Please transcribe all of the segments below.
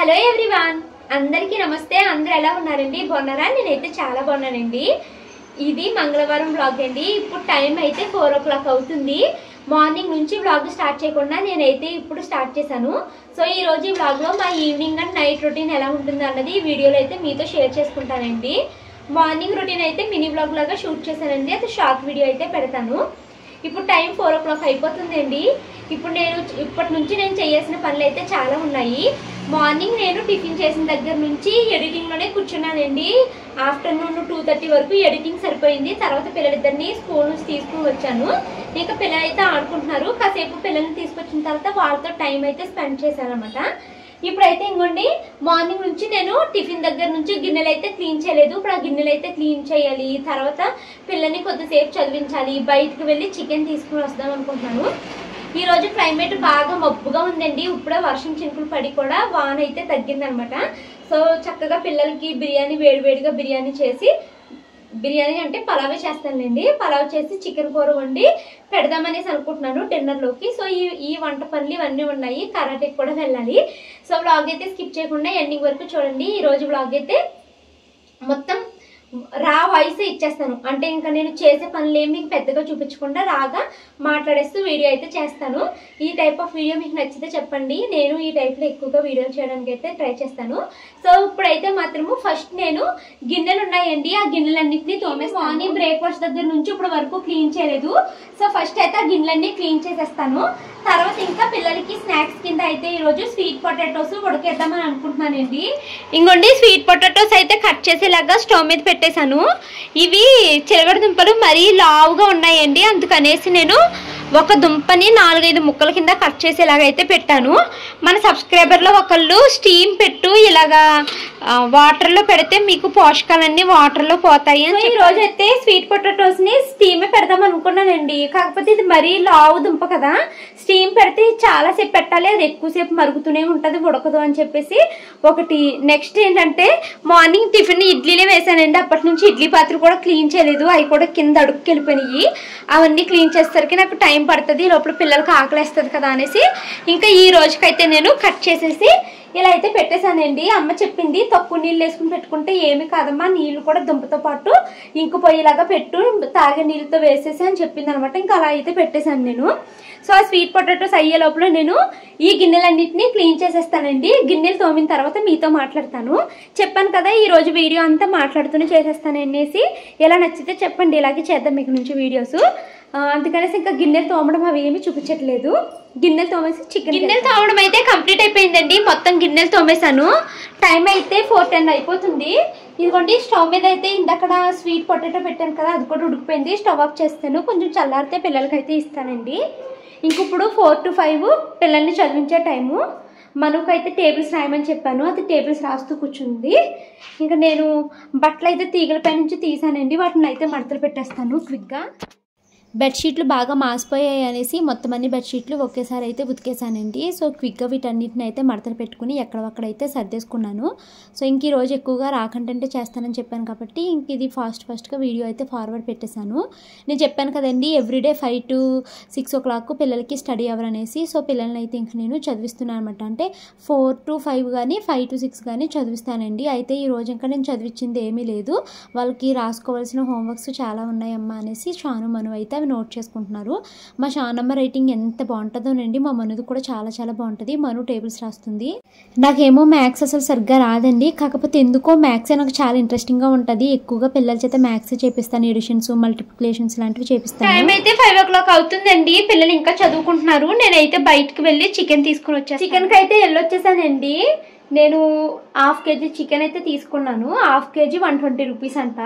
Hello everyone, అందరికీ నమస్తే. అందరూ ఎలా ఉన్నారండి? బాగున్నారా? నేనైతే చాలా బాగున్నానండి. ఇది మంగళవారం వ్లాగ్ అండి. ఇప్పుడు టైం అయితే 4 o'clock అవుతుంది. మార్నింగ్ నుంచి వ్లాగ్ స్టార్ట్ చేయకుండా నేనైతే ఇప్పుడు స్టార్ట్ చేశాను. సో ఈ రోజు ఈ వ్లాగ్లో మా ఈవినింగ్ అండ్ నైట్ రొటీన్ ఎలా ఉంటుంది అన్నది ఈ వీడియోలో అయితే మీతో షేర్ చేసుకుంటానండి. మార్నింగ్ రొటీన్ అయితే మినీ వ్లాగ్ లాగా షూట్ చేశానండి. అది షార్ట్ వీడియో అయితే పెడతాను. ఇప్పుడు టైం 4 o'clock అయిపోతుందండి. ఇప్పటి నుంచి నేను చేయాల్సిన పనులు అయితే చాలా ఉన్నాయి. మార్నింగ్ నేను టిఫిన్ చేసిన దగ్గర నుంచి ఎడిటింగ్లోనే కూర్చున్నానండి. ఆఫ్టర్నూన్ 2:30 వరకు ఎడిటింగ్ సరిపోయింది. తర్వాత పిల్లలిద్దరిని స్కూల్ నుంచి తీసుకుని వచ్చాను. ఇంకా పిల్లలు అయితే ఆడుకుంటున్నారు. కాసేపు పిల్లల్ని తీసుకొచ్చిన తర్వాత వాళ్ళతో టైం అయితే స్పెండ్ చేశాను అనమాట. ఇప్పుడైతే ఇంకోండి, మార్నింగ్ నుంచి నేను టిఫిన్ దగ్గర నుంచి గిన్నెలు అయితే క్లీన్ చేయలేదు. ఇప్పుడు ఆ గిన్నెలు అయితే క్లీన్ చేయాలి. తర్వాత పిల్లల్ని కొద్దిసేపు చదివించాలి. బయటకు వెళ్ళి చికెన్ తీసుకుని వస్తాం అనుకుంటున్నాను. ఈరోజు క్లైమేట్ బాగా మబ్బుగా ఉందండి. ఇప్పుడే వర్షం చినుకులు పడి కూడా వాన అయితే తగ్గిందనమాట. సో చక్కగా పిల్లలకి వేడివేడిగా బిర్యానీ అంటే పలావే చేస్తానులేండి. పలావ్ చేసి చికెన్ కూర వండి పెడదామనేసి అనుకుంటున్నాను డిన్నర్లోకి. సో ఈ వంట పనులు ఇవన్నీ ఉన్నాయి. కరాటేకి కూడా వెళ్ళాలి. సో వ్లాగ్ అయితే స్కిప్ చేయకుండా ఎండింగ్ వరకు చూడండి. ఈరోజు వ్లాగ్ అయితే మొత్తం రా వాయిస్ ఇచ్చేస్తాను. అంటే ఇంకా నేను చేసే పనులు ఏమి మీకు పెద్దగా చూపించకుండా రాగా మాట్లాడేస్తూ వీడియో అయితే చేస్తాను. ఈ టైప్ ఆఫ్ వీడియో మీకు నచ్చితే చెప్పండి. నేను ఈ టైప్లో ఎక్కువగా వీడియోలు చేయడానికి అయితే ట్రై చేస్తాను. సో ఇప్పుడైతే మాత్రము ఫస్ట్ నేను గిన్నెలు ఉన్నాయండి. ఆ గిన్నెలన్నింటినీ తోమేస్తాను. మార్నింగ్ బ్రేక్ఫాస్ట్ దగ్గర నుంచి ఇప్పుడు వరకు క్లీన్ చేయలేదు. సో ఫస్ట్ అయితే ఆ గిన్నెలన్నీ క్లీన్ చేసేస్తాను. తర్వాత ఇంకా పిల్లలకి స్నాక్స్ కింద అయితే ఈరోజు స్వీట్ పొటాటోస్ ఉడకేద్దామని అనుకుంటున్నానండి. ఇంకోండి, స్వీట్ పొటాటోస్ అయితే కట్ చేసేలాగా స్టవ్ మీద పెట్టేశాను. ఇవి చిలగడ దుంపలు మరీ లావుగా ఉన్నాయండి. అందుకనేసి నేను ఒక దుంపని 4-5 ముక్కల కింద కట్ చేసేలాగా అయితే పెట్టాను. మన సబ్స్క్రైబర్లో ఒకళ్ళు స్టీమ్ పెట్టు, ఇలాగా వాటర్లో పెడితే మీకు పోషకాలన్నీ వాటర్లో పోతాయి అని. ఈ రోజు అయితే స్వీట్ పొటాటోస్ని స్టీమే పెడదాం అనుకున్నానండి. కాకపోతే ఇది మరీ లావు దుంప కదా, స్టీమ్ పెడితే చాలాసేపు పెట్టాలి. అది ఎక్కువసేపు మరుగుతూనే ఉంటుంది, ఉడకదు అని చెప్పేసి ఒకటి. నెక్స్ట్ ఏంటంటే మార్నింగ్ టిఫిన్ ఇడ్లీలే వేసానండి. అప్పటి నుంచి ఇడ్లీ పాత్ర కూడా క్లీన్ చేయలేదు. అవి కూడా కింద అడుగుకి వెళ్ళిపోయినాయి. అవన్నీ క్లీన్ చేసేసరికి నాకు టైం పడుతుంది. లోపల పిల్లలకి ఆకలేస్తుంది కదా అనేసి ఇంకా ఈ రోజుకైతే నేను కట్ చేసేసి ఇలా అయితే పెట్టేశానండి. అమ్మ చెప్పింది తక్కువ నీళ్ళు వేసుకుని పెట్టుకుంటే ఏమి కాదమ్మా, నీళ్ళు కూడా దుంపతో పాటు ఇంకుపోయేలాగా పెట్టు, తాగే నీళ్ళతో వేసేసి అని చెప్పింది అనమాట. ఇంకా అలా అయితే పెట్టేశాను నేను. సో ఆ స్వీట్ పొటాటోస్ అయ్యే లోపల నేను ఈ గిన్నెలన్నింటినీ క్లీన్ చేసేస్తానండి. గిన్నెలు తోమిన తర్వాత మీతో మాట్లాడతాను. చెప్పాను కదా ఈ రోజు వీడియో అంతా మాట్లాడుతూనే చేసేస్తాను అనేసి. ఎలా నచ్చితే చెప్పండి, ఇలాగే చేద్దాం మీకు నుంచి వీడియోస్. అందుకనేసి ఇంకా గిన్నెలు తోమడం అవి ఏమి చూపించట్లేదు. గిన్నెలు తోమేసి గిన్నెలు తోమడం అయితే కంప్లీట్ అయిపోయిందండి. మొత్తం గిన్నెలు తోమేశాను. టైం అయితే 4:10 అయిపోతుంది. ఇదిగోండి, స్టవ్ మీద అయితే ఇందక్కడ స్వీట్ పొటాటో పెట్టాను కదా, అది కూడా ఉడికిపోయింది. స్టవ్ ఆఫ్ చేస్తాను. కొంచెం చల్లారితే పిల్లలకైతే ఇస్తానండి. ఇంకిప్పుడు 4 to 5 పిల్లల్ని చదివించే టైము. మనకైతే టేబుల్స్ రాయమని చెప్పాను. అది టేబుల్స్ రాస్తూ కూర్చుంది. ఇంకా నేను బట్టలు అయితే తీగలపై నుంచి తీసానండి. వాటిని అయితే మడతలు పెట్టేస్తాను క్విక్గా. బెడ్షీట్లు బాగా మాసిపోయాయి అనేసి మొత్తం అన్ని బెడ్షీట్లు ఒకేసారి అయితే ఉతికేసానండి. సో క్విక్గా వీటన్నిటిని అయితే మడతలు పెట్టుకుని ఎక్కడొక్కడైతే సర్దేసుకున్నాను. సో ఇంక ఈ రోజు ఎక్కువగా రాకంటే చేస్తానని చెప్పాను కాబట్టి ఇంక ఇది ఫాస్ట్గా వీడియో అయితే ఫార్వర్డ్ పెట్టేశాను. నేను చెప్పాను కదండి, ఎవ్రీడే 5 to 6 o'clock పిల్లలకి స్టడీ అవర్ అనేసి. సో పిల్లల్ని అయితే ఇంక నేను చదివిస్తున్నాను అనమాట. అంటే 4 to 5 కానీ 5 to 6 కానీ చదివిస్తానండి. అయితే ఈ రోజు ఇంకా నేను చదివించింది ఏమీ లేదు. వాళ్ళకి రాసుకోవాల్సిన హోంవర్క్స్ చాలా ఉన్నాయమ్మా అనేసి షాను మను అయితే అవి నోట్ చేసుకుంటున్నారు. మా షానమ్మ రైటింగ్ ఎంత బాగుంటుందోనండి. మా మనుది కూడా చాలా చాలా బాగుంటుంది. మను టేబుల్స్ రాస్తుంది. నాకేమో మ్యాథ్స్ అసలు సరిగ్గా రాదండి. కాకపోతే ఎందుకో మ్యాథ్స్ నాకు చాలా ఇంట్రెస్టింగ్గా ఉంటుంది. ఎక్కువగా పిల్లల చేత మ్యాథ్స్ చేపిస్తాను. ఎడిషన్స్, మల్టిప్లికేషన్స్ లాంటివి చేపిస్తాను. టైం అయితే 5 o'clock అవుతుందండి. పిల్లలు ఇంకా చదువుకుంటున్నారు. నేనైతే బయటకు వెళ్ళి చికెన్ తీసుకుని వచ్చాను. చికెన్కి అయితే వెళ్ళొచ్చేసానండి. నేను 1/2 kg చికెన్ అయితే తీసుకున్నాను. 1/2 kg 120 రూపీస్ అంట.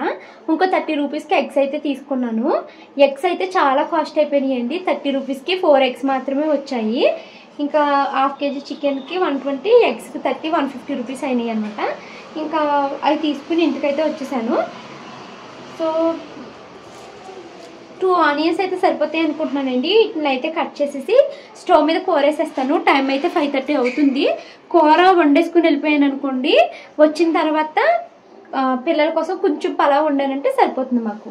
ఇంకో 30 రూపీస్కి ఎగ్స్ అయితే తీసుకున్నాను. ఎగ్స్ అయితే చాలా కాస్ట్ అయిపోయినాయండి. 30 రూపీస్కి 4 eggs మాత్రమే వచ్చాయి. ఇంకా 1/2 kg చికెన్కి 120, ఎగ్స్కి 30, 150 రూపీస్ అయినాయి అనమాట. ఇంకా అవి తీసుకుని ఇంటికైతే వచ్చేసాను. సో 2 ఆనియన్స్ అయితే సరిపోతాయి అనుకుంటున్నానండి. వీటిని అయితే కట్ చేసేసి స్టవ్ మీద కూర వేసేస్తాను. టైం అయితే 5:30 అవుతుంది. కూర వండేసుకుని వెళ్ళిపోయాను అనుకోండి. వచ్చిన తర్వాత పిల్లల కోసం కొంచెం పలావ్ వండానంటే సరిపోతుంది మాకు.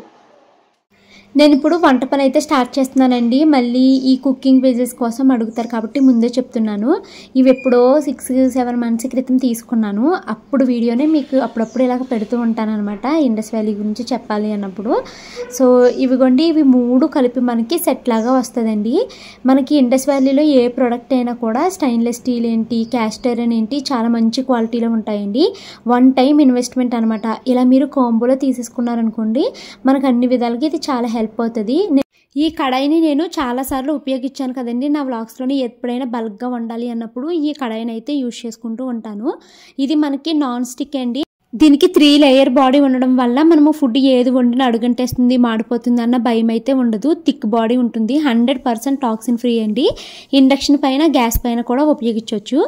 నేను ఇప్పుడు వంట పని అయితే స్టార్ట్ చేస్తున్నానండి. మళ్ళీ ఈ కుకింగ్ పేజెస్ కోసం అడుగుతారు కాబట్టి ముందే చెప్తున్నాను. ఇవి ఎప్పుడో 6-7 మంత్స్ క్రితం తీసుకున్నాను. అప్పుడు వీడియోనే మీకు అప్పుడప్పుడు ఇలాగ పెడుతూ ఉంటాను అనమాట, ఇండస్ వ్యాలీ గురించి చెప్పాలి అన్నప్పుడు. సో ఇవిగోండి, ఇవి 3 కలిపి మనకి సెట్ లాగా వస్తుందండి. మనకి ఇండస్ వ్యాలీలో ఏ ప్రోడక్ట్ అయినా కూడా స్టెయిన్లెస్ స్టీల్ ఏంటి, క్యాస్ట్ ఐరన్ ఏంటి చాలా మంచి క్వాలిటీలో ఉంటాయండి. 1 టైం ఇన్వెస్ట్మెంట్ అనమాట. ఇలా మీరు కాంబోలో తీసేసుకున్నారనుకోండి, మనకు అన్ని విధాలుగా ఇది చాలా హెల్ప్ అవుతుంది. ఈ కడాయిని నేను చాలాసార్లు ఉపయోగించాను కదండి నా వ్లాగ్స్లోని. ఎప్పుడైనా బల్క్గా వండాలి అన్నప్పుడు ఈ కడాయిని అయితే యూజ్ చేసుకుంటూ ఉంటాను. ఇది మనకి నాన్ స్టిక్ అండి. దీనికి 3 లేయర్ బాడీ ఉండడం వల్ల మనము ఫుడ్ ఏది వండినా అడుగంటేస్తుంది, మాడిపోతుంది అన్న భయం అయితే ఉండదు. థిక్ బాడీ ఉంటుంది. 100% టాక్సిన్ ఫ్రీ అండి. ఇండక్షన్ పైన, గ్యాస్ పైన కూడా ఉపయోగించవచ్చు.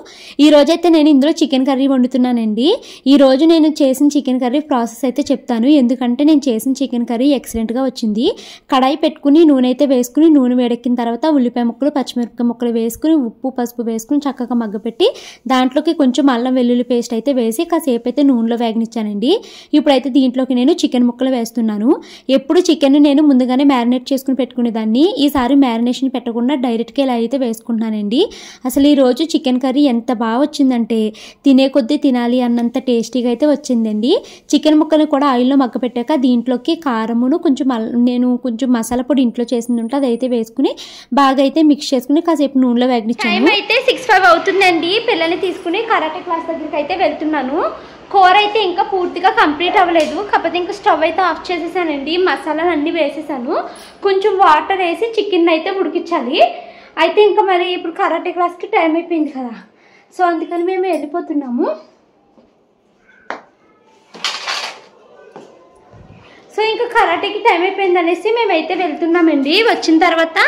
ఈ రోజైతే నేను ఇందులో చికెన్ కర్రీ వండుతున్నానండి. ఈ రోజు నేను చేసిన చికెన్ కర్రీ ప్రాసెస్ అయితే చెప్తాను, ఎందుకంటే నేను చేసిన చికెన్ కర్రీ ఎక్సలెంట్గా వచ్చింది. కడాయి పెట్టుకుని నూనె అయితే వేసుకుని, నూనె వేడెక్కిన తర్వాత ఉల్లిపాయ ముక్కలు, పచ్చిమిరపకాయ ముక్కలు వేసుకుని, ఉప్పు పసుపు వేసుకుని చక్కగా మగ్గపెట్టి దాంట్లోకి కొంచెం అల్లం వెల్లుల్లి పేస్ట్ అయితే వేసి కాసేపు అయితే నూనెలో వేగనిచ్చానండి. ఇప్పుడైతే దీంట్లోకి నేను చికెన్ ముక్కలు వేస్తున్నాను. ఎప్పుడు చికెన్ నేను ముందుగానే మ్యారినేట్ చేసుకుని పెట్టుకునేదాన్ని. ఈసారి మ్యారినేషన్ పెట్టకుండా డైరెక్ట్గా ఇలా అయితే వేసుకుంటున్నానండి. అసలు ఈరోజు చికెన్ కర్రీ ఎంత బాగా వచ్చిందంటే తినే కొద్దీ తినాలి అన్నంత టేస్టీగా అయితే వచ్చిందండి. చికెన్ ముక్కలు కూడా ఆయిల్లో మగ్గపెట్టాక దీంట్లోకి కారమును నేను కొంచెం మసాలా పొడి ఇంట్లో చేసింది ఉంటే అదైతే వేసుకుని బాగా అయితే మిక్స్ చేసుకుని కాసేపు నూనెలో వేగనిచ్చాను. టైం అయితే 6-5 అవుతుందండి. పిల్లల్ని తీసుకుని కరాటే క్లాస్ దగ్గరికి అయితే వెళ్తున్నాను. కూర అయితే ఇంకా పూర్తిగా కంప్లీట్ అవ్వలేదు, కాకపోతే ఇంకా స్టవ్ అయితే ఆఫ్ చేసేసానండి. మసాలాలు అన్నీ వేసేసాను. కొంచెం వాటర్ వేసి చికెన్ అయితే ఉడికించాలి. అయితే ఇంకా మరి ఇప్పుడు కరాటే క్లాస్కి టైం అయిపోయింది కదా, సో అందుకని మేము వెళ్ళిపోతున్నాము. సో ఇంకా కరాటేకి టైం అయిపోయింది అనేసి మేమైతే వెళ్తున్నామండి. వచ్చిన తర్వాత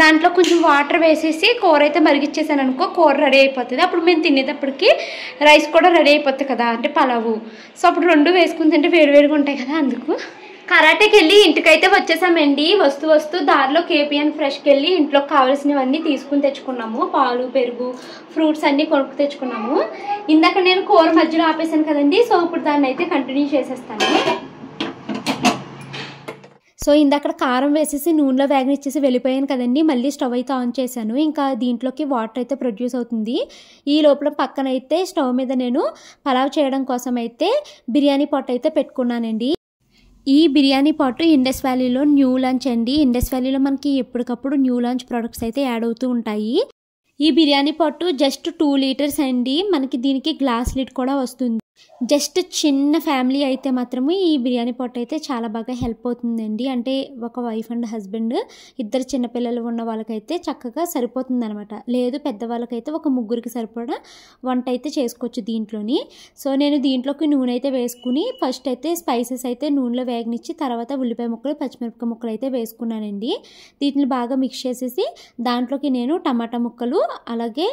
దాంట్లో కొంచెం వాటర్ వేసేసి కూర అయితే మరిగిచ్చేసాను అనుకో, కూర రెడీ అయిపోతుంది. అప్పుడు మేము తినేటప్పటికి రైస్ కూడా రెడీ అయిపోతుంది కదా, అంటే పలావు. సో అప్పుడు 2 వేసుకుని తింటే వేడివేడిగా ఉంటాయి కదా, అందుకు. కరాటేకి వెళ్ళి ఇంటికైతే వచ్చేసామండి. వస్తూ దారిలో కేపీఎన్ ఫ్రెష్కి వెళ్ళి ఇంట్లోకి కావాల్సినవన్నీ తీసుకుని తెచ్చుకున్నాము. పాలు, పెరుగు, ఫ్రూట్స్ అన్నీ కొనుక్కు తెచ్చుకున్నాము. ఇందాక నేను కూర మధ్యలో ఆపేసాను కదండి, సో ఇప్పుడు దాన్ని అయితే కంటిన్యూ చేసేస్తాను. సో ఇందాక కారం వేసేసి నూనెలో వేగనిచ్చేసి వెళ్ళిపోయాను కదండి. మళ్ళీ స్టవ్ అయితే ఆన్ చేశాను. ఇంకా దీంట్లోకి వాటర్ అయితే ప్రొడ్యూస్ అవుతుంది. ఈ లోపల పక్కన అయితే స్టవ్ మీద నేను పలావ్ చేయడం కోసం అయితే బిర్యానీ పాట్ అయితే పెట్టుకున్నానండి. ఈ బిర్యానీ పాటు ఇండస్ వ్యాలీలో న్యూ లాంచ్ అండి. ఇండస్ వ్యాలీలో మనకి ఎప్పటికప్పుడు న్యూ లాంచ్ ప్రొడక్ట్స్ అయితే యాడ్ అవుతూ ఉంటాయి. ఈ బిర్యానీ పాటు జస్ట్ 2 లీటర్స్ అండి. మనకి దీనికి గ్లాస్ లిడ్ కూడా వస్తుంది. జస్ట్ చిన్న ఫ్యామిలీ అయితే మాత్రము ఈ బిర్యానీ పాట్ అయితే చాలా బాగా హెల్ప్ అవుతుందండి. అంటే ఒక వైఫ్ అండ్ హస్బెండ్, 2 చిన్నపిల్లలు ఉన్న వాళ్ళకైతే చక్కగా సరిపోతుంది అనమాట. లేదు పెద్దవాళ్ళకైతే ఒక 3కి సరిపడా వంట అయితే చేసుకోవచ్చు దీంట్లోని. సో నేను దీంట్లోకి నూనె అయితే వేసుకుని ఫస్ట్ అయితే స్పైసెస్ అయితే నూనెలో వేగనిచ్చి తర్వాత ఉల్లిపాయ ముక్కలు, పచ్చిమిరపకాయ ముక్కలు అయితే వేసుకున్నానండి. వీటిని బాగా మిక్స్ చేసేసి దాంట్లోకి నేను టమాటా ముక్కలు, అలాగే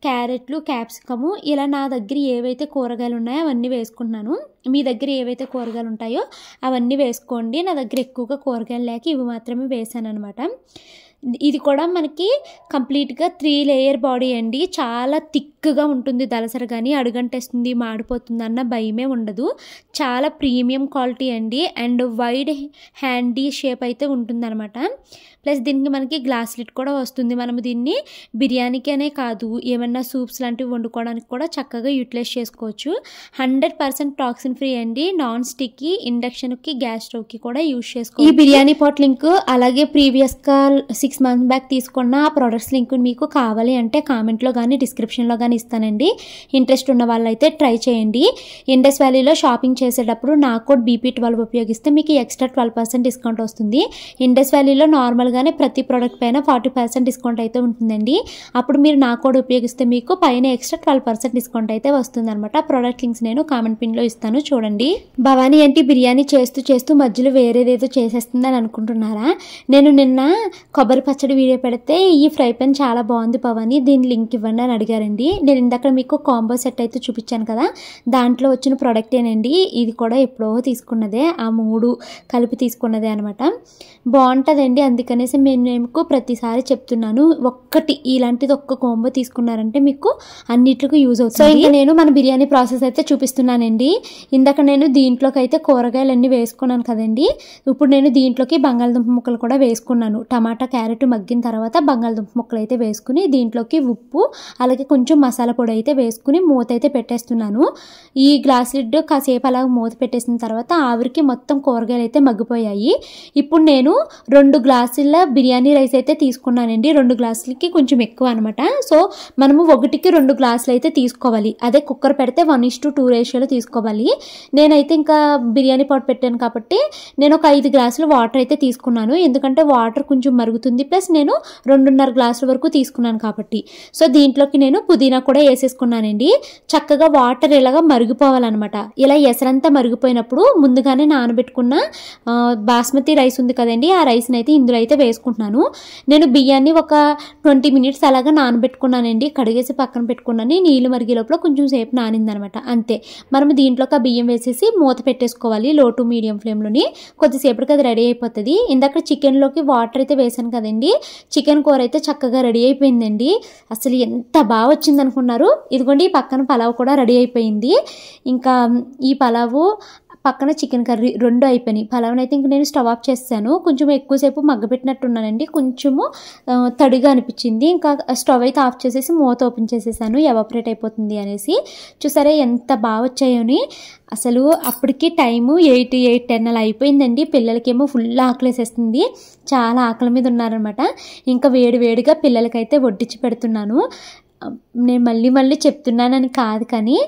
క్యారెట్లు, క్యాప్సికము, ఇలా నా దగ్గర ఏవైతే కూరగాయలు ఉన్నాయో అవన్నీ వేసుకుంటున్నాను. మీ దగ్గర ఏవైతే కూరగాయలు ఉంటాయో అవన్నీ వేసుకోండి. నా దగ్గర ఎక్కువగా కూరగాయలు లేక ఇవి మాత్రమే వేసాను అనమాట. ఇది కూడా మనకి కంప్లీట్గా 3 లేయర్ బాడీ అండి. చాలా థిక్గా ఉంటుంది. దలసర కానీ అడుగంటేస్తుంది, మాడిపోతుంది అన్న భయమే ఉండదు. చాలా ప్రీమియం క్వాలిటీ అండి. అండ్ వైడ్ హ్యాండీ షేప్ అయితే ఉంటుందన్నమాట. ప్లస్ దీనికి మనకి గ్లాస్ లిడ్ కూడా వస్తుంది. మనము దీన్ని బిర్యానీకి అనే కాదు, ఏమన్నా సూప్స్ లాంటివి వండుకోవడానికి కూడా చక్కగా యూటిలైజ్ చేసుకోవచ్చు. 100% టాక్సిన్ ఫ్రీ అండి. నాన్ స్టిక్కి, ఇండక్షన్కి, గ్యాస్ స్టవ్కి కూడా యూజ్ చేసుకోవచ్చు. ఈ బిర్యానీ పాట్ లింక్ అలాగే ప్రీవియస్గా 6 మంత్స్ బ్యాక్ తీసుకున్న ఆ ప్రొడక్ట్స్ లింక్ మీకు కావాలి అంటే కామెంట్లో కానీ డిస్క్రిప్షన్లో కానీ ఇస్తానండి. ఇంట్రెస్ట్ ఉన్న వాళ్ళైతే ట్రై చేయండి. ఇండస్ వ్యాలీలో షాపింగ్ చేసేటప్పుడు నా కోడ్ BP12 ఉపయోగిస్తే మీకు ఎక్స్ట్రా 12% డిస్కౌంట్ వస్తుంది. ఇండస్ వ్యాలీలో నార్మల్గానే ప్రతి ప్రోడక్ట్ పైన 40% డిస్కౌంట్ అయితే ఉంటుందండి. అప్పుడు మీరు నా కోడ్ ఉపయోగిస్తే మీకు పైన ఎక్స్ట్రా 12% డిస్కౌంట్ అయితే వస్తుంది అనమాట. ప్రోడక్ట్ లింక్స్ నేను కామెంట్ పిన్లో ఇస్తాను చూడండి. భవానీ ఏంటి బిర్యానీ చేస్తూ మధ్యలో వేరేదేదో చేసేస్తుందని అనుకుంటున్నారా? నేను నిన్న కొబ్బరి కొబ్బరి పచ్చడి వీడియో పెడితే ఈ ఫ్రై పాన్ చాలా బాగుంది పవని, దీని లింక్ ఇవ్వండి అని అడిగారండి. నేను ఇందాక మీకు కాంబో సెట్ అయితే చూపించాను కదా, దాంట్లో వచ్చిన ప్రోడక్టేనండి. ఇది కూడా ఎప్పుడో తీసుకున్నదే, ఆ 3 కలిపి తీసుకున్నదే అనమాట. బాగుంటుందండి. అందుకనేసి మీకు ప్రతిసారి చెప్తున్నాను, ఒక్కటి ఇలాంటిది ఒక్క కాంబో తీసుకున్నారంటే మీకు అన్నిటికీ యూజ్ అవుతుంది. సో ఇంకా నేను మన బిర్యానీ ప్రాసెస్ అయితే చూపిస్తున్నానండి. ఇందాక నేను దీంట్లోకి అయితే కూరగాయలన్నీ వేసుకున్నాను కదండి. ఇప్పుడు నేను దీంట్లోకి బంగాళదుంప ముక్కలు కూడా వేసుకున్నాను. టమాటా క్యారెట్ మగ్గిన తర్వాత బంగాళదుంప ముక్కలు అయితే వేసుకుని దీంట్లోకి ఉప్పు అలాగే కొంచెం మసాలా పొడి అయితే వేసుకుని మూత అయితే పెట్టేస్తున్నాను. ఈ గ్లాస్ లిడ్ కాసేపు అలా మూత పెట్టేసిన తర్వాత ఆవిరికి మొత్తం కూరగాయలు అయితే మగ్గిపోయాయి. ఇప్పుడు నేను 2 గ్లాసుల బిర్యానీ రైస్ అయితే తీసుకున్నానండి. 2 గ్లాసులకి కొంచెం ఎక్కువ అనమాట. సో మనము 1కి 2 గ్లాసులు అయితే తీసుకోవాలి. అదే కుక్కర్ పెడితే 1:2 రేషియోలో తీసుకోవాలి. నేనైతే ఇంకా బిర్యానీ పాట్ పెట్టాను కాబట్టి నేను ఒక 5 గ్లాసులు వాటర్ అయితే తీసుకున్నాను. ఎందుకంటే వాటర్ కొంచెం మరుగుతుంది, ప్లస్ నేను 2.5 గ్లాసుల వరకు తీసుకున్నాను కాబట్టి. సో దీంట్లోకి నేను పుదీనా కూడా వేసేసుకున్నానండి. చక్కగా వాటర్ ఇలాగా మరిగిపోవాలన్నమాట. ఇలా ఎసరంతా మరిగిపోయినప్పుడు ముందుగానే నానబెట్టుకున్న బాస్మతి రైస్ ఉంది కదండి, ఆ రైస్ని అయితే ఇందులో అయితే వేసుకుంటున్నాను. నేను బియ్యాన్ని ఒక 20 మినిట్స్ అలాగా నానబెట్టుకున్నానండి. కడిగేసి పక్కన పెట్టుకున్నాను. నీళ్ళు మరిగే లోపల కొంచెం సేపు నానిందనమాట. అంతే. మనం దీంట్లోకి ఆ బియ్యం వేసేసి మూత పెట్టేసుకోవాలి లో టు మీడియం ఫ్లేమ్లోని. కొద్దిసేపటికి అది రెడీ అయిపోతుంది. ఇందాక చికెన్లోకి వాటర్ అయితే వేసాను కదండి, చికెన్ కూర అయితే చక్కగా రెడీ అయిపోయిందండి. అసలు ఎంత బాగా వచ్చింది అనుకున్నారు. ఇదిగోండి ఈ పక్కన పలావ్ కూడా రెడీ అయిపోయింది. ఇంకా ఈ పలావు పక్కన చికెన్ కర్రీ 2 అయిపోయినాయి. పలావ్ని అయితే ఇంక నేను స్టవ్ ఆఫ్ చేస్తాను. కొంచెం ఎక్కువసేపు మగ్గబెట్టినట్టున్నానండి, కొంచెము తడిగా అనిపించింది. ఇంకా స్టవ్ అయితే ఆఫ్ చేసేసి మూత ఓపెన్ చేసేసాను, ఎవాపరేట్ అయిపోతుంది అనేసి. చూసారా ఎంత బాగా వచ్చాయని. అసలు అప్పటికి టైము 8:10 అలా అయిపోయిందండి. పిల్లలకేమో ఫుల్ ఆకలేసేస్తుంది, చాలా ఆకలి మీద ఉన్నారనమాట. ఇంకా వేడివేడిగా పిల్లలకైతే వడ్డించి పెడుతున్నాను. నేను మళ్ళీ చెప్తున్నానని కాదు కానీ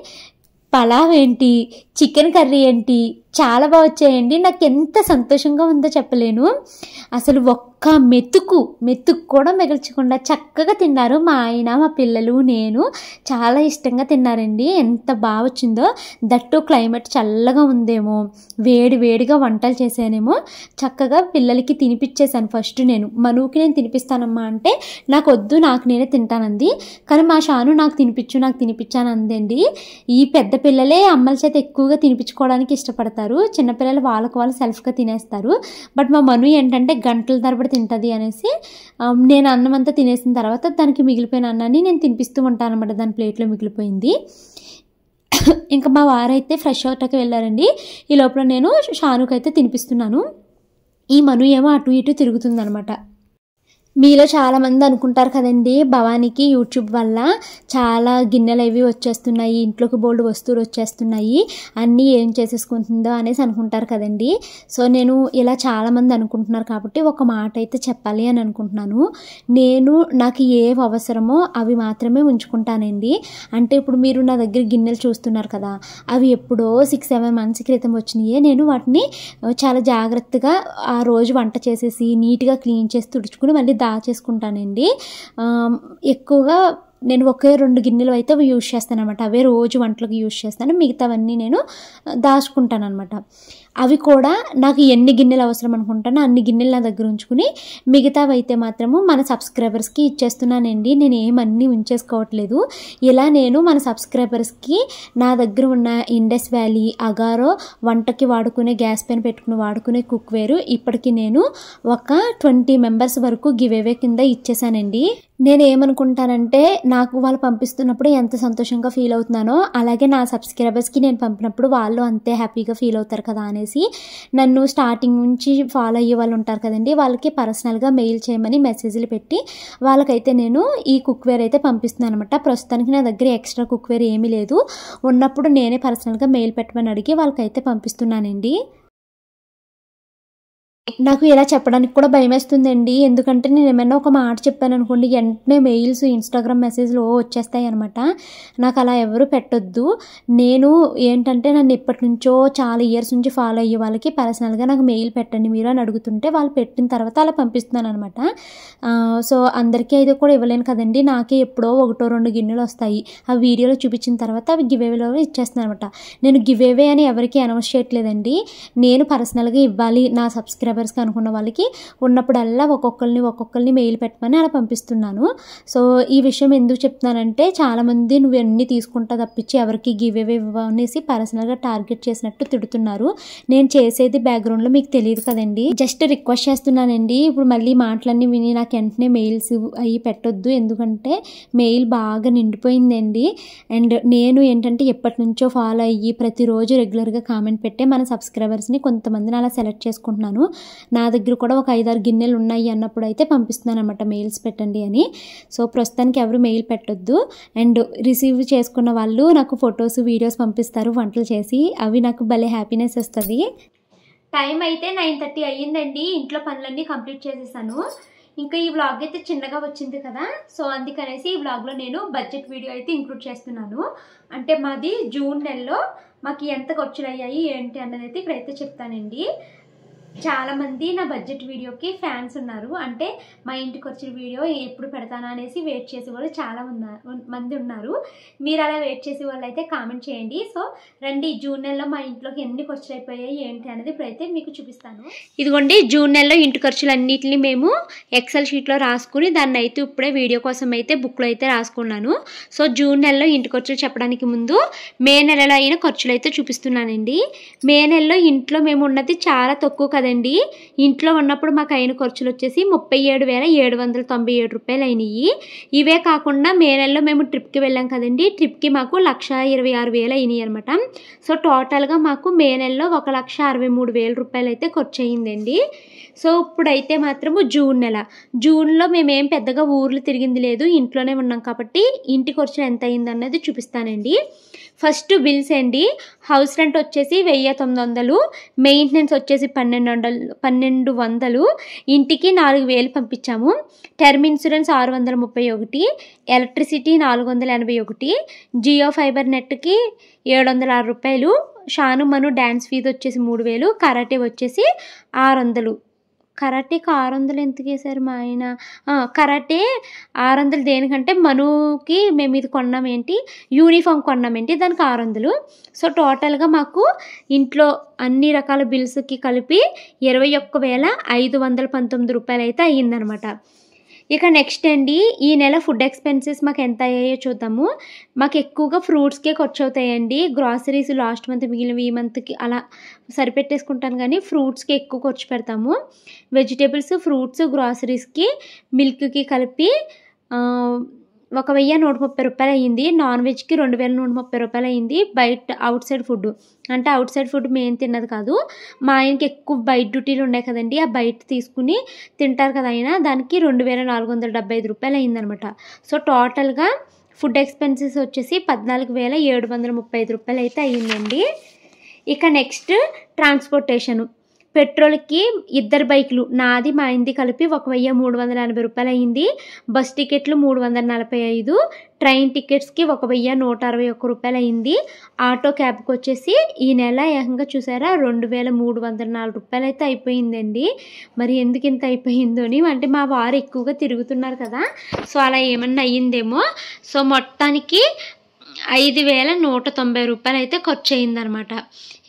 పలావ్ ఏంటి, చికెన్ కర్రీ ఏంటి, చాలా బాగా వచ్చాయండి. నాకు ఎంత సంతోషంగా ఉందో చెప్పలేను. అసలు ఒక్క మెతుకు కూడా మిగల్చకుండా చక్కగా తిన్నారు. మా ఆయన, మా పిల్లలు, నేను చాలా ఇష్టంగా తిన్నారండి. ఎంత బాగా వచ్చిందో. దట్టు క్లైమేట్ చల్లగా ఉందేమో, వేడిగా వంటలు చేశానేమో. చక్కగా పిల్లలకి తినిపించేశాను. ఫస్ట్ నేను మనుకి తినిపిస్తానమ్మా అంటే నాకు వద్దు, నాకు నేనే తింటానంది. కానీ మా షాను నాకు తినిపించాను అందండి. ఈ పెద్ద పిల్లలే అమ్మల చేత ఎక్కువగా తినిపించుకోవడానికి ఇష్టపడతారు. చిన్నపిల్లలు వాళ్ళకు వాళ్ళు సెల్ఫ్గా తినేస్తారు. బట్ మా మను ఏంటంటే గంటల తరబడి తింటుంది అనేసి నేను అన్నం అంతా తినేసిన తర్వాత దానికి మిగిలిపోయిన అన్నాన్ని నేను తినిపిస్తూ ఉంటాను అనమాట. దాని ప్లేట్లో మిగిలిపోయింది. ఇంకా మా వారైతే ఫ్రెష్ అవుట్కి వెళ్ళారండి. ఈ లోపల నేను షానుకి అయితే తినిపిస్తున్నాను. ఈ మను ఏమో అటు ఇటు తిరుగుతుంది అనమాట. మీలో చాలామంది అనుకుంటారు కదండి, భవానీకి యూట్యూబ్ వల్ల చాలా గిన్నెలు అవి వచ్చేస్తున్నాయి, ఇంట్లోకి బోల్డ్ వస్తువులు వచ్చేస్తున్నాయి, అన్నీ ఏం చేసేసుకుంటుందో అనేసి అనుకుంటారు కదండి. సో నేను ఇలా చాలామంది అనుకుంటున్నారు కాబట్టి ఒక మాట అయితే చెప్పాలి అని అనుకుంటున్నాను. నాకు ఏవి అవసరమో అవి మాత్రమే ఉంచుకుంటానండి. అంటే ఇప్పుడు మీరు నా దగ్గర గిన్నెలు చూస్తున్నారు కదా, అవి ఎప్పుడో 6-7 మంత్స్ క్రితం వచ్చినాయే. నేను వాటిని చాలా జాగ్రత్తగా ఆ రోజు వంట చేసేసి నీట్గా క్లీన్ చేసి తుడుచుకుని మళ్ళీ దాచేసుకుంటానండి. ఎక్కువగా నేను 1-2 గిన్నెలు అయితే యూజ్ చేస్తాను అనమాట. అవే రోజు వంటలకు యూజ్ చేస్తాను. మిగతావన్నీ నేను దాచుకుంటాను అనమాట. అవి కూడా నాకు ఎన్ని గిన్నెలు అవసరం అనుకుంటానో అన్ని గిన్నెలు నా దగ్గర ఉంచుకుని మిగతావి అయితే మాత్రము మన సబ్స్క్రైబర్స్కి ఇచ్చేస్తున్నానండి. నేను ఏమన్నీ ఉంచేసుకోవట్లేదు. ఇలా నేను మన సబ్స్క్రైబర్స్కి నా దగ్గర ఉన్న ఇండస్ వ్యాలీ, అగారో వంటకి వాడుకునే గ్యాస్ పైన పెట్టుకుని వాడుకునే కుక్వేరు ఇప్పటికి నేను ఒక 20 మెంబర్స్ వరకు గివ్ అవే కింద ఇచ్చేసానండి. నేను ఏమనుకుంటానంటే నాకు వాళ్ళు పంపిస్తున్నప్పుడు ఎంత సంతోషంగా ఫీల్ అవుతున్నానో అలాగే నా సబ్స్క్రైబర్స్కి నేను పంపినప్పుడు వాళ్ళు అంతే హ్యాపీగా ఫీల్ అవుతారు కదా అనేసి నన్ను స్టార్టింగ్ నుంచి ఫాలో అయ్యే వాళ్ళు ఉంటారు కదండి, వాళ్ళకి పర్సనల్గా మెయిల్ చేయమని మెసేజ్లు పెట్టి వాళ్ళకైతే నేను ఈ కుక్వేర్ అయితే పంపిస్తున్నాను అనమాట. ప్రస్తుతానికి నా దగ్గర ఎక్స్ట్రా కుక్వేర్ ఏమీ లేదు. ఉన్నప్పుడు నేనే పర్సనల్గా మెయిల్ పెట్టమని అడిగి వాళ్ళకైతే పంపిస్తున్నానండి. నాకు ఇలా చెప్పడానికి కూడా భయమేస్తుందండి. ఎందుకంటే నేను ఏమైనా ఒక మాట చెప్పాను అనుకోండి, వెంటనే మెయిల్స్, ఇన్స్టాగ్రామ్ మెసేజ్లు వచ్చేస్తాయి అనమాట. నాకు అలా ఎవరు పెట్టొద్దు. నేను ఏంటంటే నన్ను ఎప్పటి నుంచో చాలా ఇయర్స్ నుంచి ఫాలో అయ్యే వాళ్ళకి పర్సనల్గా నాకు మెయిల్ పెట్టండి మీరు అని అడుగుతుంటే వాళ్ళు పెట్టిన తర్వాత అలా పంపిస్తున్నాను అనమాట. సో అందరికీ అయితే కూడా ఇవ్వలేను కదండి. నాకే ఎప్పుడో 1-2 గిన్నెలు వస్తాయి. ఆ వీడియోలో చూపించిన తర్వాత అవి గివ్ అవేలో ఇచ్చేస్తున్నాను అనమాట. నేను గివ్ అవే అని ఎవరికి అనౌన్స్ చేయట్లేదండి. నేను పర్సనల్గా ఇవ్వాలి, నా సబ్స్క్రైబర్ సబ్స్క్రైబర్స్కి అనుకున్న వాళ్ళకి ఉన్నప్పుడల్లా ఒక్కొక్కరిని మెయిల్ పెట్టమని అలా పంపిస్తున్నాను. సో ఈ విషయం ఎందుకు చెప్తున్నానంటే చాలామంది నువ్వు ఎన్ని తీసుకుంటా తప్పించి ఎవరికి గివ్ అవే అనేసి పర్సనల్గా టార్గెట్ చేసినట్టు తిడుతున్నారు. నేను చేసేది బ్యాక్గ్రౌండ్లో మీకు తెలియదు కదండి. జస్ట్ రిక్వెస్ట్ చేస్తున్నానండి. ఇప్పుడు మళ్ళీ మాటలన్నీ విని నాకు వెంటనే మెయిల్స్ అవి పెట్టొద్దు, ఎందుకంటే మెయిల్ బాగా నిండిపోయిందండి. అండ్ నేను ఏంటంటే ఎప్పటి నుంచో ఫాలో అయ్యి ప్రతిరోజు రెగ్యులర్గా కామెంట్ పెట్టే మన సబ్స్క్రైబర్స్ని కొంతమందిని అలా సెలెక్ట్ చేసుకుంటున్నాను. నా దగ్గర కూడా ఒక 5-6 గిన్నెలు ఉన్నాయి అన్నప్పుడు అయితే పంపిస్తున్నాను అనమాట మెయిల్స్ పెట్టండి అని. సో ప్రస్తుతానికి ఎవరు మెయిల్ పెట్టొద్దు. అండ్ రిసీవ్ చేసుకున్న వాళ్ళు నాకు ఫొటోస్ వీడియోస్ పంపిస్తారు వంటలు చేసి, అవి నాకు భలే హ్యాపీనెస్ వస్తుంది. టైం అయితే 9:30 అయ్యిందండి. ఇంట్లో పనులన్నీ కంప్లీట్ చేసేసాను. ఇంకా ఈ వ్లాగ్ అయితే చిన్నగా వచ్చింది కదా, సో అందుకనేసి ఈ వ్లాగ్లో నేను బడ్జెట్ వీడియో అయితే ఇంక్లూడ్ చేస్తున్నాను. అంటే మాది జూన్ నెలలో మాకు ఎంత ఖర్చులు అయ్యాయి ఏంటి అన్నది అయితే ఇక్కడైతే చెప్తానండి. చాలామంది నా బడ్జెట్ వీడియోకి ఫ్యాన్స్ ఉన్నారు. అంటే మా ఇంటికి వచ్చిన వీడియో ఎప్పుడు పెడతానా అనేసి వెయిట్ చేసే వాళ్ళు చాలా మంది ఉన్నారు. మీరు అలా వెయిట్ చేసే వాళ్ళు అయితే కామెంట్ చేయండి. సో రండి, జూన్ నెలలో మా ఇంట్లోకి ఎన్ని ఖర్చులు అయిపోయాయి ఏంటి అనేది ఇప్పుడైతే మీకు చూపిస్తాను. ఇదిగోండి, జూన్ నెలలో ఇంటి ఖర్చులు అన్నిటిని మేము ఎక్సెల్ షీట్లో రాసుకుని దాన్ని అయితే ఇప్పుడే వీడియో కోసం అయితే బుక్లో అయితే రాసుకున్నాను. సో జూన్ నెలలో ఇంటి ఖర్చులు చెప్పడానికి ముందు మే నెలలో అయిన ఖర్చులు అయితే చూపిస్తున్నానండి. మే నెలలో ఇంట్లో మేము ఉన్నది చాలా తక్కువ కదండి. ఇంట్లో ఉన్నప్పుడు మాకు అయిన ఖర్చులు వచ్చేసి 37,797 రూపాయలు అయినాయి. ఇవే కాకుండా మే నెలలో మేము ట్రిప్కి వెళ్ళాం కదండి. ట్రిప్కి మాకు 1,26,000 అయినాయి అనమాట. సో టోటల్గా మాకు మే నెలలో 1,63,000 రూపాయలు అయితే ఖర్చు అయ్యిందండి. సో ఇప్పుడైతే మాత్రము జూన్లో మేమేం పెద్దగా ఊర్లు తిరిగింది లేదు, ఇంట్లోనే ఉన్నాం కాబట్టి ఇంటి ఖర్చులు ఎంత అయింది అన్నది చూపిస్తానండి. ఫస్ట్ బిల్స్ అండి. హౌస్ రెంట్ వచ్చేసి 1,900, మెయింటెనెన్స్ వచ్చేసి 1,200, ఇంటికి 4,000 పంపించాము. Term insurance 631, electricity 481, Jio fibre నెట్కి 706 రూపాయలు, షాను మను డ్యాన్స్ ఫీజు వచ్చేసి 3,000, కరాటే వచ్చేసి 600. కరాటేకి 600 ఎందుకు వేసారు మా ఆయన? కరాటే 600 దేనికంటే మనుకి మేము ఇది కొన్నాం ఏంటి, యూనిఫామ్ కొన్నామేంటి, దానికి 600. సో టోటల్గా మాకు ఇంట్లో అన్ని రకాల బిల్స్కి కలిపి 21,519 రూపాయలు అయితే అయ్యిందనమాట. ఇక నెక్స్ట్ అండి, ఈ నెల ఫుడ్ ఎక్స్పెన్సెస్ మాకు ఎంత అయ్యాయో చూద్దాము. మాకు ఎక్కువగా ఫ్రూట్స్కే ఖర్చు అవుతాయండి. గ్రాసరీస్ లాస్ట్ మంత్ మిగిలిన ఈ మంత్కి అలా సరిపెట్టేసుకుంటాను, కానీ ఫ్రూట్స్కి ఎక్కువ ఖర్చు పెడతాము. వెజిటేబుల్స్, ఫ్రూట్స్, గ్రాసరీస్కి, మిల్క్కి కలిపి 1,130 రూపాయలు అయ్యింది. నాన్ వెజ్కి 2,130 రూపాయలు అయ్యింది. బయట అవుట్ సైడ్ ఫుడ్ అంటే అవుట్ సైడ్ ఫుడ్ మేము తిన్నది కాదు, మా ఆయనకి ఎక్కువ బయట డ్యూటీలు ఉన్నాయి కదండి, ఆ బయట తీసుకుని తింటారు కదా ఆయన, దానికి 2,475 రూపాయలు అయ్యిందనమాట. సో టోటల్గా ఫుడ్ ఎక్స్పెన్సెస్ వచ్చేసి 14,735 రూపాయలు అయితే అయ్యిందండి. ఇక నెక్స్ట్ ట్రాన్స్పోర్టేషను. పెట్రోల్కి 2 బైకులు, నాది మా ఆయనది కలిపి 1,380 రూపాయలు అయ్యింది. బస్ టికెట్లు 345, ట్రైన్ టికెట్స్కి 1,161 రూపాయలు అయ్యింది. ఆటో క్యాబ్కి వచ్చేసి ఈ నెల ఏకంగా చూసారా 2,304 రూపాయలు అయితే అయిపోయిందండి. మరి ఎందుకు ఇంత అయిపోయిందో అని, అంటే మా వారు ఎక్కువగా తిరుగుతున్నారు కదా, సో అలా ఏమన్నా అయ్యిందేమో. సో మొత్తానికి 5,190 రూపాయలు అయితే ఖర్చు అయ్యిందనమాట.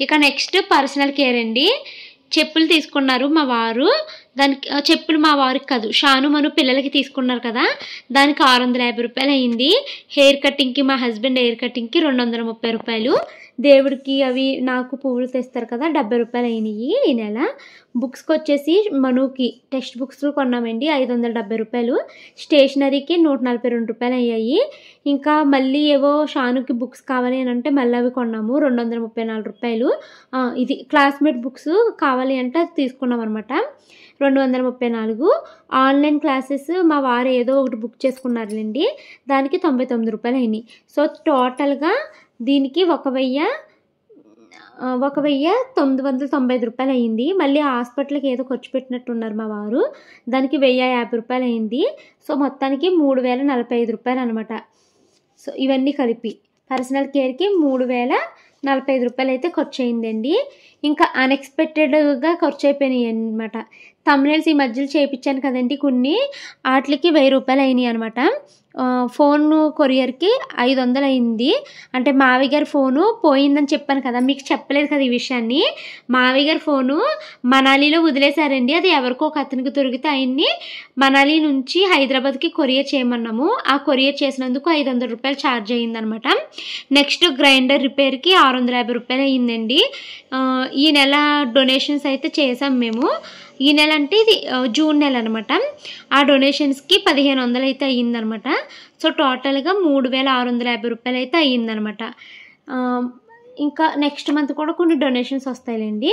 ఇక నెక్స్ట్ పర్సనల్ కేర్ అండి. చెప్పులు తీసుకున్నారు మా వారు, దానికి చెప్పులు మా వారికి కాదు, షాను మను పిల్లలకి తీసుకున్నారు కదా, దానికి 650 రూపాయలు అయ్యింది. హెయిర్ కటింగ్కి మా హస్బెండ్ హెయిర్ కటింగ్కి 230 రూపాయలు. దేవుడికి అవి నాకు పువ్వులు తెస్తారు కదా, 70 రూపాయలు అయినాయి ఈ నెల. బుక్స్కి వచ్చేసి మనుకి టెక్స్ట్ బుక్స్ కొన్నామండి, 570 రూపాయలు. స్టేషనరీకి 142 రూపాయలు అయ్యాయి. ఇంకా మళ్ళీ ఏవో షానుకి బుక్స్ కావాలి అని అంటే మళ్ళీ అవి కొన్నాము, 234 రూపాయలు. ఇది క్లాస్మేట్ బుక్స్ కావాలి అంటే అది తీసుకున్నాం అనమాట, 234. ఆన్లైన్ క్లాసెస్ మా వారు ఏదో ఒకటి బుక్ చేసుకున్నారులేండి, దానికి 99 రూపాయలు అయినాయి. సో టోటల్గా దీనికి 1,995 రూపాయలు అయ్యింది. మళ్ళీ హాస్పిటల్కి ఏదో ఖర్చు పెట్టినట్టున్నారు మా వారు, దానికి 1,050 రూపాయలు అయింది. సో మొత్తానికి 3,045 రూపాయలు అనమాట. సో ఇవన్నీ కలిపి పర్సనల్ కేర్కి 3,045 రూపాయలు అయితే ఖర్చు అయిందండి. ఇంకా అన్ఎక్స్పెక్టెడ్గా ఖర్చు అయిపోయినాయి అనమాట. తమ్నెయిల్స్ ఈ మధ్యలో చేయించాను కదండి కొన్ని, వాటికి 1,000 రూపాయలు అయినాయి అనమాట. ఫోన్ కొరియర్కి 500 అయింది. అంటే మావయ్య గారి ఫోను పోయిందని చెప్పాను కదా, మీకు చెప్పలేదు కదా ఈ విషయాన్ని. మావయ్య గారి ఫోను మనాలిలో వదిలేశారండి. అది ఎవరికో ఒక అతనికి దొరికితే ఆయన్ని మనాలి నుంచి హైదరాబాద్కి కొరియర్ చేయమన్నాము. ఆ కొరియర్ చేసినందుకు 500 రూపాయలు ఛార్జ్ అయ్యిందనమాట. నెక్స్ట్ గ్రైండర్ రిపేర్కి 650 రూపాయలు అయ్యిందండి. ఈ నెల డొనేషన్స్ అయితే చేసాం మేము. ఈ నెల అంటే ఇది జూన్ నెల అనమాట. ఆ డొనేషన్స్కి 1500 అయితే అయ్యిందనమాట. సో టోటల్గా 3650 రూపాయలు అయితే అయ్యిందనమాట. ఇంకా నెక్స్ట్ మంత్ కూడా కొన్ని డొనేషన్స్ వస్తాయిలేండి.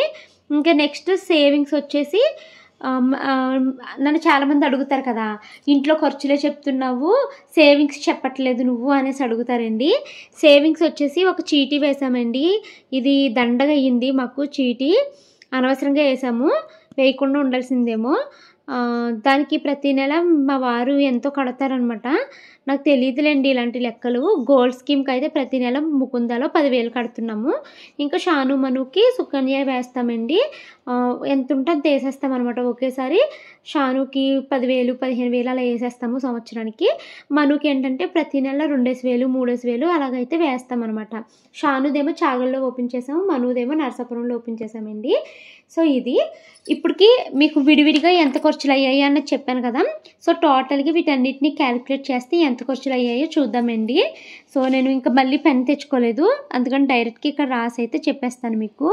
ఇంకా నెక్స్ట్ సేవింగ్స్ వచ్చేసి నన్ను చాలామంది అడుగుతారు కదా, ఇంట్లో ఖర్చులే చెప్తున్నావు, సేవింగ్స్ చెప్పట్లేదు నువ్వు అనేసి అడుగుతారండి. సేవింగ్స్ వచ్చేసి ఒక చీటీ వేసామండి. ఇది దండగా అయ్యింది మాకు చీటీ. అనవసరంగా వేసాము, వేయకుండా ఉండాల్సిందేమో. దానికి ప్రతి నెల మా వారు ఎంతో కడతారనమాట. నాకు తెలియదులేండి ఇలాంటి లెక్కలు. గోల్డ్ స్కీమ్కి అయితే ప్రతి నెల ముకుందాలో 10,000 కడుతున్నాము. ఇంకా షాను మనుకి సుకన్య వేస్తామండి. ఎంత ఉంటే అంత వేసేస్తాం అనమాట ఒకేసారి. షానుకి 10,000 15,000 అలా వేసేస్తాము సంవత్సరానికి. మనుకి ఏంటంటే ప్రతి నెల 2,000 3,000 అలాగైతే వేస్తామన్నమాట. షానుదేమో చాగల్లో ఓపెన్ చేసాము, మనుదేమో నరసాపురంలో ఓపెన్ చేసామండి. సో ఇది ఇప్పటికి మీకు విడివిడిగా ఎంత ఖర్చులు అయ్యాయి అన్నది చెప్పాను కదా. సో టోటల్గా వీటన్నిటిని క్యాలిక్యులేట్ చేస్తే ఎంత ఖర్చులు అయ్యాయో చూద్దామండి. సో నేను ఇంకా మళ్ళీ పెన్ తెచ్చుకోలేదు, అందుకని డైరెక్ట్గా ఇక్కడ రాసి అయితే చెప్పేస్తాను మీకు.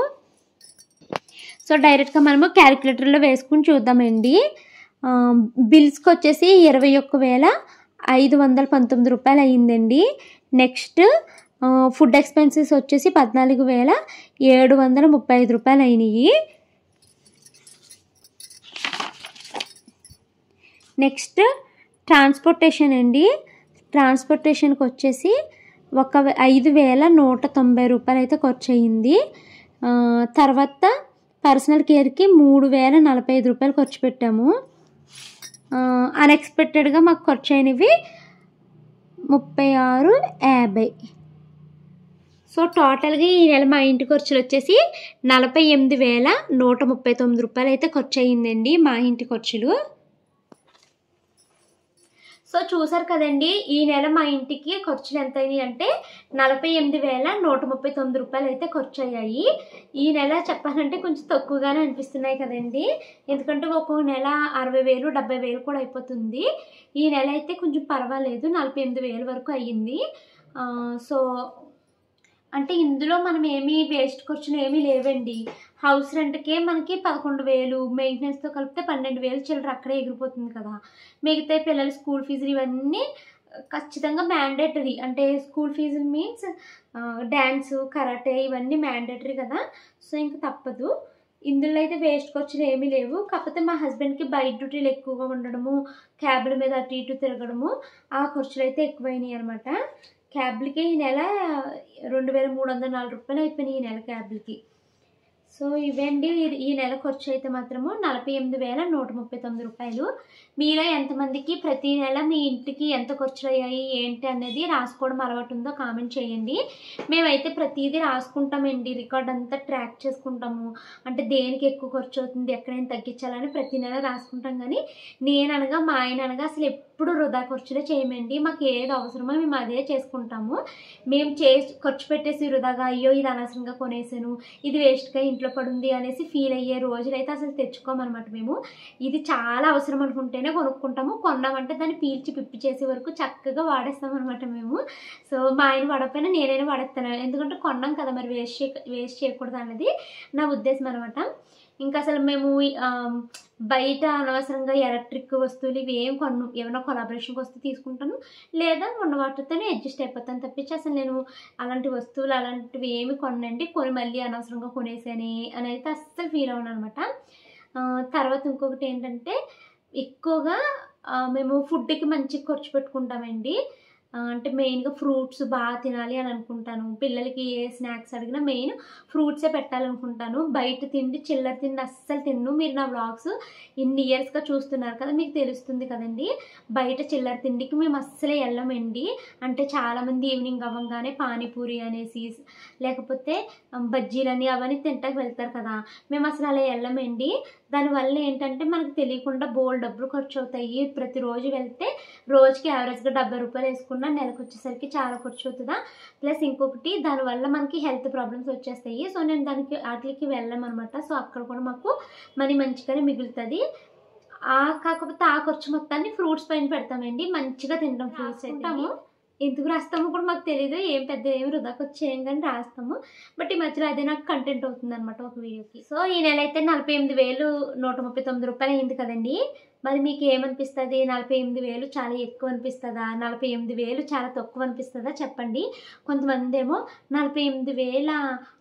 సో డైరెక్ట్గా మనము క్యాలిక్యులేటర్లో వేసుకుని చూద్దామండి. బిల్స్కి వచ్చేసి 21,519 రూపాయలు అయ్యిందండి. నెక్స్ట్ ఫుడ్ ఎక్స్పెన్సెస్ వచ్చేసి 14,735 రూపాయలు అయినాయి. నెక్స్ట్ ట్రాన్స్పోర్టేషన్ అండి. ట్రాన్స్పోర్టేషన్కి వచ్చేసి 5,190 రూపాయలు అయితే ఖర్చు అయ్యింది. తర్వాత పర్సనల్ కేర్కి 3,045 రూపాయలు ఖర్చు పెట్టాము. అన్ఎక్స్పెక్టెడ్గా మాకు ఖర్చు అయినవి 36,50. సో టోటల్గా ఈ నెల మా ఇంటి ఖర్చులు వచ్చేసి 48,139 రూపాయలు అయితే ఖర్చు అయ్యిందండి మా ఇంటి ఖర్చులు. సో చూసారు కదండి, ఈ నెల మా ఇంటికి ఖర్చులు ఎంత అయినాయి అంటే 48,139 రూపాయలు అయితే ఖర్చు అయ్యాయి. ఈ నెల చెప్పాలంటే కొంచెం తక్కువగానే అనిపిస్తున్నాయి కదండి, ఎందుకంటే ఒక్కో నెల 60,000 70,000 కూడా అయిపోతుంది. ఈ నెల అయితే కొంచెం పర్వాలేదు, 48,000 వరకు అయ్యింది. సో అంటే ఇందులో మనం ఏమీ వేస్ట్ ఖర్చులు ఏమీ లేవండి. హౌస్ రెంట్కే మనకి 11,000, మెయింటెనెన్స్తో కలిపితే 12,000 చిల్లర అక్కడే ఎగిరిపోతుంది కదా. మిగతా పిల్లల స్కూల్ ఫీజులు ఇవన్నీ ఖచ్చితంగా మ్యాండేటరీ. అంటే స్కూల్ ఫీజులు మీన్స్ డ్యాన్స్, కరాటే ఇవన్నీ మ్యాండేటరీ కదా. సో ఇంకా తప్పదు. ఇందులో అయితే వేస్ట్ ఖర్చులు ఏమీ లేవు. కాకపోతే మా హస్బెండ్కి బయట డ్యూటీలు ఎక్కువగా ఉండడము, క్యాబ్ల మీద అటు ఇటు తిరగడము, ఆ ఖర్చులు అయితే ఎక్కువైనాయి అనమాట. క్యాబ్లకి ఈ నెల 2,304 రూపాయలు అయిపోయినాయి ఈ నెల క్యాబ్లకి. సో ఇవండి ఈ నెల ఖర్చు అయితే మాత్రము 48,139 రూపాయలు. మీలో ఎంతమందికి ప్రతి నెల మీ ఇంటికి ఎంత ఖర్చులు అయ్యాయి ఏంటి అనేది రాసుకోవడం అలవాటు ఉందో కామెంట్ చేయండి. మేమైతే ప్రతిదీ రాసుకుంటామండి, రికార్డ్ అంతా ట్రాక్ చేసుకుంటాము. అంటే దేనికి ఎక్కువ ఖర్చు అవుతుంది, ఎక్కడైనా తగ్గించాలని ప్రతి నెల రాసుకుంటాం. కానీ నేననగా మా ఆయన అనగా అసలు ఎప్పుడు వృధా ఖర్చులే చేయమండి. మాకు ఏది అవసరమో మేము అదే చేసుకుంటాము. మేము ఖర్చు పెట్టేసి వృధాగా అయ్యో ఇది అనవసరంగా కొనేసాను, ఇది వేస్ట్గా ఇంట్లో పడుంది అనేసి ఫీల్ అయ్యే రోజులైతే అసలు తెచ్చుకోమన్నమాట. మేము ఇది చాలా అవసరం అనుకుంటేనే కొనుక్కుంటాము. కొన్నామంటే దాన్ని పీల్చి పిప్పి చేసే వరకు చక్కగా వాడేస్తాం అనమాట మేము. సో మా ఆయన వాడకపోయినా నేనైనా వాడేస్తాను, ఎందుకంటే కొన్నాం కదా మరి వేస్ట్ చేయకూడదు అన్నది నా ఉద్దేశం అనమాట. ఇంకా అసలు మేము బయట అనవసరంగా ఎలక్ట్రిక్ వస్తువులు ఇవి ఏం ఏమైనా కొలాబరేషన్కి వస్తే తీసుకుంటాను, లేదా ఉన్న వాటితోనే అడ్జస్ట్ అయిపోతాను తప్పించి అసలు నేను అలాంటి వస్తువులు అలాంటివి ఏమి కొనండి. కొని మళ్ళీ అనవసరంగా కొనేసాని అని అయితే అస్సలు ఫీల్ అవ్వను అనమాట. తర్వాత ఇంకొకటి ఏంటంటే ఎక్కువగా మేము ఫుడ్కి మంచి ఖర్చు పెట్టుకుంటామండి. అంటే మెయిన్గా ఫ్రూట్స్ బాగా తినాలి అని అనుకుంటాను. పిల్లలకి ఏ స్నాక్స్ అడిగినా మెయిన్ ఫ్రూట్సే పెట్టాలనుకుంటాను. బయట తిండి చిల్లర తిండి అస్సలు తిన్ను. మీరు నా వ్లాగ్స్ ఇన్ని ఇయర్స్గా చూస్తున్నారు కదా, మీకు తెలుస్తుంది కదండి. బయట చిల్లర తిండికి మేము అస్సలే వెళ్ళమండి. అంటే చాలామంది ఈవినింగ్ అవ్వగానే పానీపూరి అనేసి లేకపోతే బజ్జీలని అవన్నీ తింటాకి వెళ్తారు కదా, మేము అసలు అలా వెళ్ళమండి. దానివల్ల ఏంటంటే మనకు తెలియకుండా బోల్డ్ డబ్బులు ఖర్చు అవుతాయి. ప్రతిరోజు వెళ్తే రోజుకి యావరేజ్గా 70 రూపాయలు వేసుకున్నా నెలకు వచ్చేసరికి చాలా ఖర్చు అవుతుందా. ప్లస్ ఇంకొకటి దానివల్ల మనకి హెల్త్ ప్రాబ్లమ్స్ వచ్చేస్తాయి. సో నేను దానికి వాటికి వెళ్ళామన్నమాట. సో అక్కడ కూడా మాకు మనీ మంచిగానే మిగులుతుంది. కాకపోతే ఆ ఖర్చు మొత్తాన్ని ఫ్రూట్స్ పైన పెడతామండి. మంచిగా తింటాం ఫ్రూట్స్ తింటాము. ఎందుకు రాస్తామో కూడా మాకు తెలియదు. పెద్ద ఏమి వృధాకు వచ్చేయం కానీ రాస్తాము. బట్ ఈ మధ్యలో అదే నాకు కంటెంట్ అవుతుంది అనమాట ఒక వీడియోకి. సో ఈ నెల అయితే 48,139 రూపాయలు అయింది కదండి. మరి మీకు ఏమనిపిస్తుంది? 48,000 చాలా ఎక్కువ అనిపిస్తుందా, 48,000 చాలా తక్కువ అనిపిస్తుందా చెప్పండి. కొంతమంది ఏమో 48,000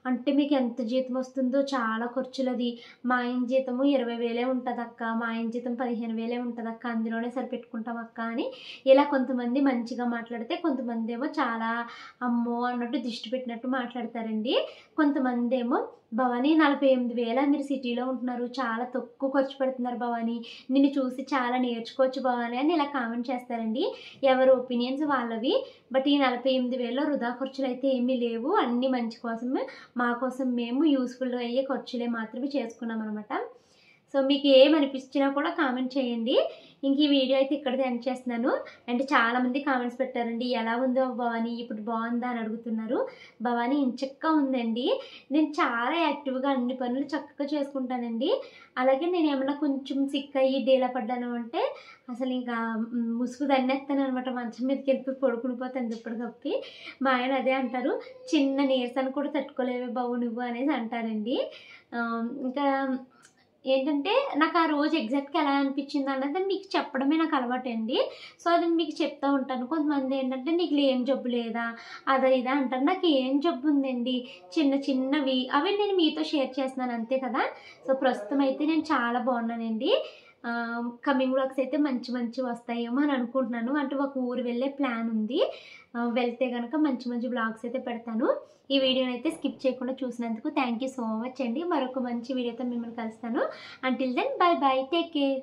అంటే మీకు ఎంత జీతం వస్తుందో, చాలా ఖర్చులది. మా ఆయన జీతము 20,000 ఉంటుంది అక్క, మా ఆయన జీతం 15,000 ఉంటుంది అక్క, అందులోనే సరిపెట్టుకుంటాం అక్క అని ఇలా కొంతమంది మంచిగా మాట్లాడితే, కొంతమంది ఏమో చాలా అమ్మో అన్నట్టు దిష్టి పెట్టినట్టు మాట్లాడతారండి. కొంతమంది ఏమో భవానీ 48,000 మీరు సిటీలో ఉంటున్నారు, చాలా తక్కువ ఖర్చు పెడుతున్నారు భవానీ, నిన్ను చూసి చాలా నేర్చుకోవచ్చు భవానీ అని ఇలా కామెంట్ చేస్తారండి. ఎవరి ఒపీనియన్స్ వాళ్ళవి. బట్ ఈ 48,000 వృధా ఖర్చులు అయితే ఏమీ లేవు. అన్నీ మంచి కోసమే, మా కోసం మేము యూస్ఫుల్ అయ్యే ఖర్చులే మాత్రమే చేసుకున్నాం అనమాట. సో మీకు ఏమనిపించినా కూడా కామెంట్ చేయండి. ఇంక ఈ వీడియో అయితే ఇక్కడితో ఎండ్ చేస్తున్నాను. అంటే చాలామంది కామెంట్స్ పెట్టారండి, ఎలా ఉందో భవానీ, ఇప్పుడు బాగుందా అని అడుగుతున్నారు. భవానీ ఇంచక్కా ఉందండి. నేను చాలా యాక్టివ్గా అన్ని పనులు చక్కగా చేసుకుంటానండి. అలాగే నేను ఏమన్నా కొంచెం సిక్ అయ్యి డేలా పడ్డాను అంటే అసలు ఇంకా ముసుగు దన్నేస్తాను అనమాట. మంచం మీదకి వెళ్ళి పడుకునిపోతాను దుప్పటి కప్పి. మా ఆయన అదే అంటారు, చిన్న నీరసాన్ని కూడా తట్టుకోలేవే బాబు నువ్వు అనేసి అంటారండి. ఇంకా ఏంటంటే నాకు ఆ రోజు ఎగ్జాక్ట్గా ఎలా అనిపించింది అన్నది మీకు చెప్పడమే నాకు అలవాటు అండి. సో అది మీకు చెప్తూ ఉంటాను. కొంతమంది ఏంటంటే నీకు ఏం జబ్బు లేదా అదా ఇదా అంటారు. నాకు ఏం జబ్బు ఉందండి, చిన్న చిన్నవి, అవి నేను మీతో షేర్ చేస్తున్నాను అంతే కదా. సో ప్రస్తుతం అయితే నేను చాలా బాగున్నానండి. కమింగ్ వ్లాగ్స్ అయితే మంచి మంచి వస్తాయేమో అని అనుకుంటున్నాను. అంటే ఒక ఊరు వెళ్ళే ప్లాన్ ఉంది. వెళ్తే కనుక మంచి మంచి వ్లాగ్స్ అయితే పెడతాను. ఈ వీడియోని అయితే స్కిప్ చేయకుండా చూసినందుకు థ్యాంక్ యూ సో మచ్ అండి. మరొక మంచి వీడియోతో మిమ్మల్ని కలుస్తాను. Until then bye bye, take care.